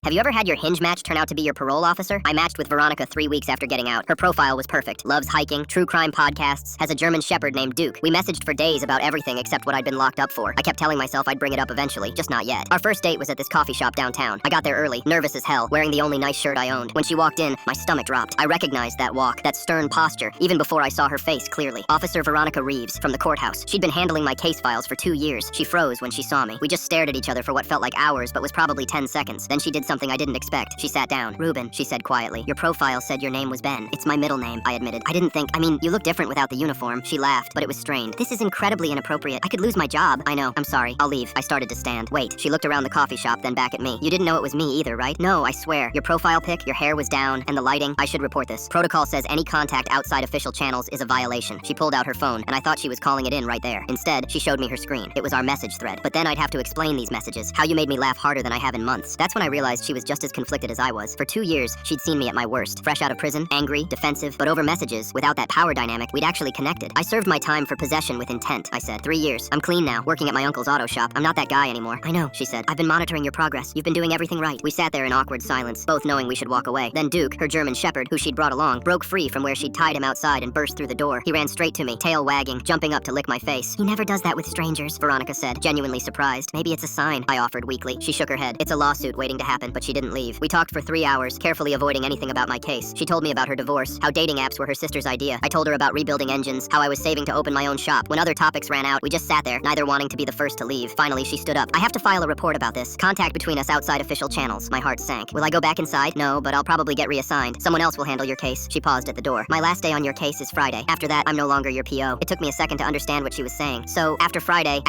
Have you ever had your Hinge match turn out to be your parole officer? I matched with Veronica 3 weeks after getting out. Her profile was perfect. Loves hiking, true crime podcasts, has a German shepherd named Duke. We messaged for days about everything except what I'd been locked up for. I kept telling myself I'd bring it up eventually, just not yet. Our first date was at this coffee shop downtown. I got there early, nervous as hell, wearing the only nice shirt I owned. When she walked in, my stomach dropped. I recognized that walk, that stern posture, even before I saw her face clearly. Officer Veronica Reeves, from the courthouse. She'd been handling my case files for 2 years. She froze when she saw me. We just stared at each other for what felt like hours, but was probably 10 seconds. Then she did something I didn't expect. She sat down. "Ruben," she said quietly. "Your profile said your name was Ben." "It's my middle name," I admitted. "I didn't think, you look different without the uniform." She laughed, but it was strained. "This is incredibly inappropriate. I could lose my job." "I know. I'm sorry. I'll leave." I started to stand. "Wait." She looked around the coffee shop, then back at me. "You didn't know it was me either, right?" "No, I swear. Your profile pic, your hair was down, and the lighting. I should report this. Protocol says any contact outside official channels is a violation." She pulled out her phone, and I thought she was calling it in right there. Instead, she showed me her screen. It was our message thread. But then I'd have to explain these messages. How you made me laugh harder than I have in months. That's when I realized she was just as conflicted as I was. For 2 years, she'd seen me at my worst. Fresh out of prison, angry, defensive, but over messages, without that power dynamic, we'd actually connected. "I served my time for possession with intent," I said. 3 years. I'm clean now, working at my uncle's auto shop. I'm not that guy anymore. "I know," she said. "I've been monitoring your progress. You've been doing everything right." We sat there in awkward silence, both knowing we should walk away. Then Duke, her German shepherd, who she'd brought along, broke free from where she'd tied him outside and burst through the door. He ran straight to me, tail wagging, jumping up to lick my face. "He never does that with strangers," Veronica said, genuinely surprised. "Maybe it's a sign," I offered weakly. She shook her head. "It's a lawsuit waiting to happen," but she didn't leave. We talked for 3 hours, carefully avoiding anything about my case. She told me about her divorce, how dating apps were her sister's idea. I told her about rebuilding engines, how I was saving to open my own shop. When other topics ran out, we just sat there, neither wanting to be the first to leave. Finally, she stood up. "I have to file a report about this. Contact between us outside official channels." My heart sank. "Will I go back inside?" "No, but I'll probably get reassigned. Someone else will handle your case." She paused at the door. "My last day on your case is Friday. After that, I'm no longer your PO." It took me a second to understand what she was saying. "So, after Friday,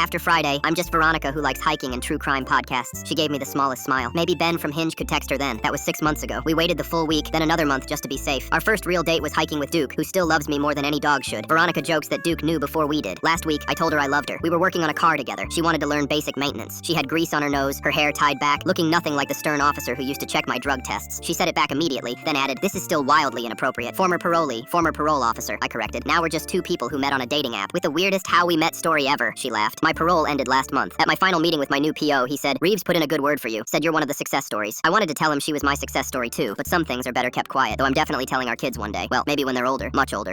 I'm just Veronica who likes hiking and true crime podcasts." She gave me the smallest smile. Maybe Ben from Hinge could text her then. That was 6 months ago. We waited the full week, then another month just to be safe. Our first real date was hiking with Duke, who still loves me more than any dog should. Veronica jokes that Duke knew before we did. Last week, I told her I loved her. We were working on a car together. She wanted to learn basic maintenance. She had grease on her nose, her hair tied back, looking nothing like the stern officer who used to check my drug tests. She said it back immediately, then added, "This is still wildly inappropriate. Former parolee, former parole officer," I corrected. "Now we're just two people who met on a dating app. With the weirdest how we met story ever," she laughed. "My parole ended last month. At my final meeting with my new PO, he said, 'Reeves put in a good word for you. Said you're one of the success stories.' I wanted to tell him she was my success story too, but some things are better kept quiet, though I'm definitely telling our kids one day. Well, maybe when they're older, much older."